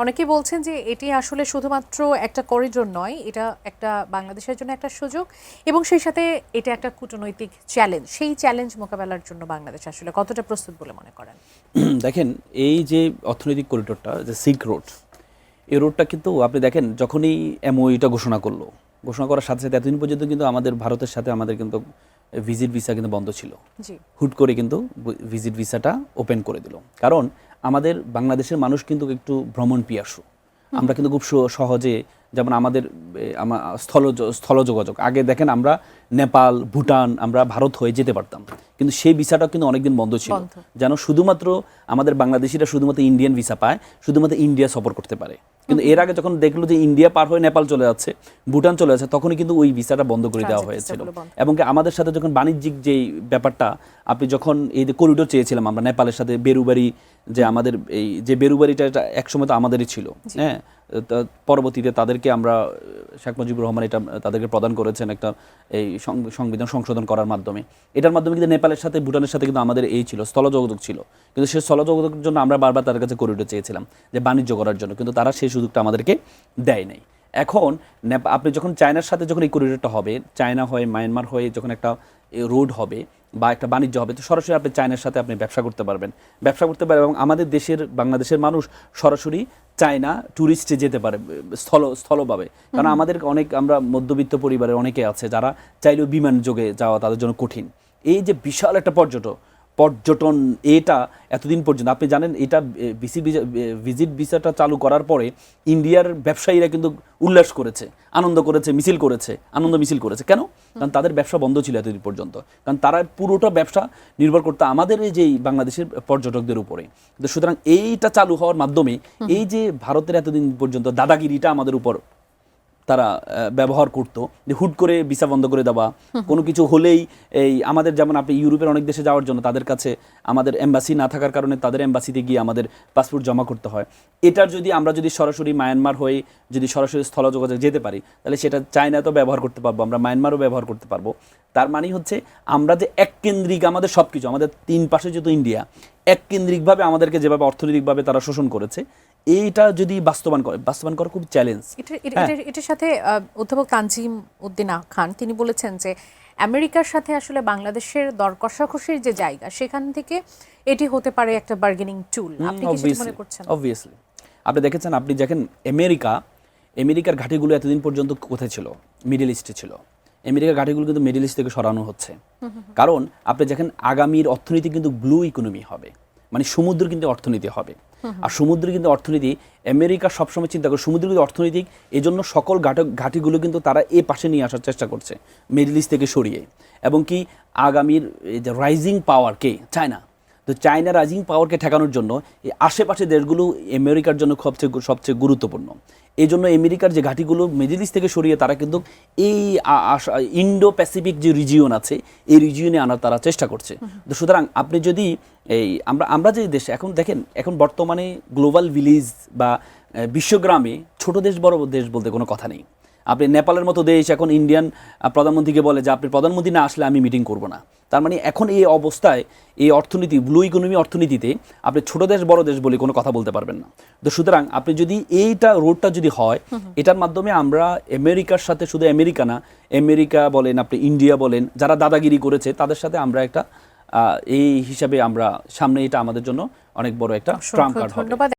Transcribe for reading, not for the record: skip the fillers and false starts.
অনেকেই বলছেন যে এটি আসলে শুধুমাত্র একটা করিডোর নয়, এটা একটা বাংলাদেশের জন্য একটা সুযোগ এবং সেই সাথে এটা একটা কূটনৈতিক চ্যালেঞ্জ। সেই চ্যালেঞ্জ মোকাবেলার জন্য বাংলাদেশ আসলে কতটা প্রস্তুত বলে মনে করেন? দেখেন, এই যে অর্থনৈতিক করিডোরটা, যে সিল্ক রোড, এই রোডটা কিন্তু আপনি দেখেন যখনই এমওইটা ঘোষণা করলো, ঘোষণা করার সাথে সাথে এতদিন পর্যন্ত কিন্তু আমাদের ভারতের সাথে আমাদের কিন্তু ভিজিট ভিসা কিন্তু বন্ধ ছিল। জি। হুট করে কিন্তু ভিজিট ভিসাটা ওপেন করে দিল, কারণ আমাদের বাংলাদেশের মানুষ কিন্তু একটু ভ্রমণ পিয়াসু। আমরা কিন্তু খুব সহজে, যেমন আমাদের স্থল যোগাযোগ, আগে দেখেন আমরা নেপাল, ভুটান, আমরা ভারত হয়ে যেতে পারতাম, কিন্তু সেই ভিসাটা কিন্তু অনেকদিন বন্ধ ছিল। যেন শুধুমাত্র আমাদের বাংলাদেশিরা শুধুমাত্র ইন্ডিয়ান ভিসা পায়, শুধুমাত্র ইন্ডিয়া সফর করতে পারে। কিন্তু এর আগে যখন দেখলো যে ইন্ডিয়া পার হয়ে নেপাল চলে যাচ্ছে, ভুটান চলে যাচ্ছে, তখনই কিন্তু ওই ভিসাটা বন্ধ করে দেওয়া হয়েছিল। এবং আমাদের সাথে যখন বাণিজ্যিক যেই ব্যাপারটা, আপনি যখন এই যে করিডোর চেয়েছিলাম আমরা নেপালের সাথে, বেরুবাড়ি, যে আমাদের এই যে বেরুবাড়িটা, এটা একসময় তো আমাদেরই ছিল, হ্যাঁ। পরবর্তীতে তাদেরকে আমরা, শেখ মুজিবুর রহমান এটা তাদেরকে প্রদান করেছেন একটা এই সংবিধান সংশোধন করার মাধ্যমে। এটার মাধ্যমে কিন্তু নেপালের সাথে, ভুটানের সাথে কিন্তু আমাদের এই ছিল, স্থল যোগাযোগ ছিল। কিন্তু সেই স্থল যোগাযোগের জন্য আমরা বারবার তাদের কাছে করিডোর চেয়েছিলাম যে বাণিজ্য করার জন্য, কিন্তু তারা সেই সুযোগটা আমাদেরকে দেয় নাই। এখন আপনি যখন চায়নার সাথে যখন এই করিডোরটা হবে, চায়না হয়ে মায়ানমার হয়ে যখন একটা রোড হবে বা একটা বাণিজ্য হবে, তো সরাসরি আপনি চায়নার সাথে আপনি ব্যবসা করতে পারবেন এবং আমাদের দেশের, বাংলাদেশের মানুষ সরাসরি চায়না ট্যুরিস্টে যেতে পারে স্থলভাবে। কারণ আমাদের অনেক, আমরা মধ্যবিত্ত পরিবারের অনেকে আছে যারা চাইলেও বিমান যোগে যাওয়া তাদের জন্য কঠিন। এই যে বিশাল একটা পর্যটন, এটা এতদিন পর্যন্ত আপনি জানেন, এটা ভিজিট ভিসাটা চালু করার পরে ইন্ডিয়ার ব্যবসায়ীরা কিন্তু উল্লাস করেছে, আনন্দ মিছিল করেছে। কেন? কারণ তাদের ব্যবসা বন্ধ ছিল এতদিন পর্যন্ত, কারণ তারা পুরোটা ব্যবসা নির্ভর করতো আমাদের এই যে বাংলাদেশের পর্যটকদের উপরে। তো সুতরাং এইটা চালু হওয়ার মাধ্যমে এই যে ভারতের এতদিন পর্যন্ত দাদাগিরিটা আমাদের উপর তারা ব্যবহার করতো, যে হুট করে ভিসা বন্ধ করে দেওয়া, কোনো কিছু হলেই এই আমাদের, যেমন আপনি ইউরোপের অনেক দেশে যাওয়ার জন্য তাদের কাছে আমাদের এম্বাসি না থাকার কারণে তাদের এম্বাসিতে গিয়ে আমাদের পাসপোর্ট জমা করতে হয়। এটার যদি আমরা সরাসরি মায়ানমার হয়ে সরাসরি স্থল যোগাযোগ যেতে পারি, তাহলে সেটা চায়নাতেও ব্যবহার করতে পারবো, আমরা মায়ানমারও ব্যবহার করতে পারবো। তার মানে হচ্ছে আমরা যে এককেন্দ্রিক, আমাদের সব কিছু, আমাদের তিন পাশে যেহেতু ইন্ডিয়া, এককেন্দ্রিকভাবে আমাদেরকে যেভাবে অর্থনৈতিকভাবে তারা শোষণ করেছে, এইটা যদি বাস্তবায়ন করা খুব চ্যালেঞ্জ। এটার সাথে অধ্যাপক তানজিম উদ্দিন খান তিনি বলেছেন যে আমেরিকার সাথে আসলে বাংলাদেশের দর কষাকষির যে জায়গা, সেখান থেকে এটি হতে পারে একটা বার্গেনিং টুল। আপনি কি সেটা মনে করছেন? অবভিয়াসলি আপনি দেখেছেন, আপনি দেখেন আমেরিকার ঘাঁটিগুলো এতদিন পর্যন্ত কোথায় ছিল? মিডল ইস্টে ছিল। আমেরিকার ঘাঁটিগুলো কিন্তু মিডল ইস্ট থেকে সরানো হচ্ছে, কারণ আপনি দেখেন আগামীর অর্থনীতি কিন্তু ব্লু ইকোনমি হবে, মানে সমুদ্র কিন্তু অর্থনীতি হবে। আর সমুদ্র কিন্তু অর্থনীতি, আমেরিকা সবসময় চিন্তা করে সমুদ্র কিন্তু অর্থনৈতিক, এই জন্য সকল ঘাঁটিগুলো কিন্তু তারা এ পাশে নিয়ে আসার চেষ্টা করছে মিডল ইস্ট থেকে সরিয়ে। এবং কি আগামীর যে রাইজিং পাওয়ার কে? চায়না। তো চায়না রাইজিং পাওয়ারকে ঠেকানোর জন্য এই আশেপাশে দেশগুলো আমেরিকার জন্য সবচেয়ে গুরুত্বপূর্ণ। এই জন্য আমেরিকার যে ঘাঁটিগুলো মিডল ইস্ট থেকে সরিয়ে তারা কিন্তু এই ইন্ডো প্যাসিফিক যে রিজিয়ন আছে, এই রিজিয়নে আনার তারা চেষ্টা করছে। তো সুতরাং আপনি যদি এই আমরা যে দেশে এখন দেখেন, এখন বর্তমানে গ্লোবাল ভিলেজ বা বিশ্বগ্রামে ছোট দেশ বড় দেশ বলতে কোনো কথা নেই। আপনি নেপালের মতো দেশ এখন ইন্ডিয়ান প্রধানমন্ত্রীকে বলে যে আপনি প্রধানমন্ত্রী না আসলে আমি মিটিং করব না। তার মানে এখন এই অবস্থায়, এই অর্থনীতি, ব্লু ইকোনমি অর্থনীতিতে আপনি ছোট দেশ বড় দেশ বলে কোনো কথা বলতে পারবেন না। তো সুতরাং আপনি যদি এইটা রোডটা যদি হয়, এটার মাধ্যমে আমরা আমেরিকার সাথে, শুধু আমেরিকা না, আমেরিকা বলেন, আপনি ইন্ডিয়া বলেন, যারা দাদাগিরি করেছে তাদের সাথে আমরা একটা এই হিসাবে আমরা সামনে, এটা আমাদের জন্য অনেক বড় একটা ট্রাম্প কার্ড হবে।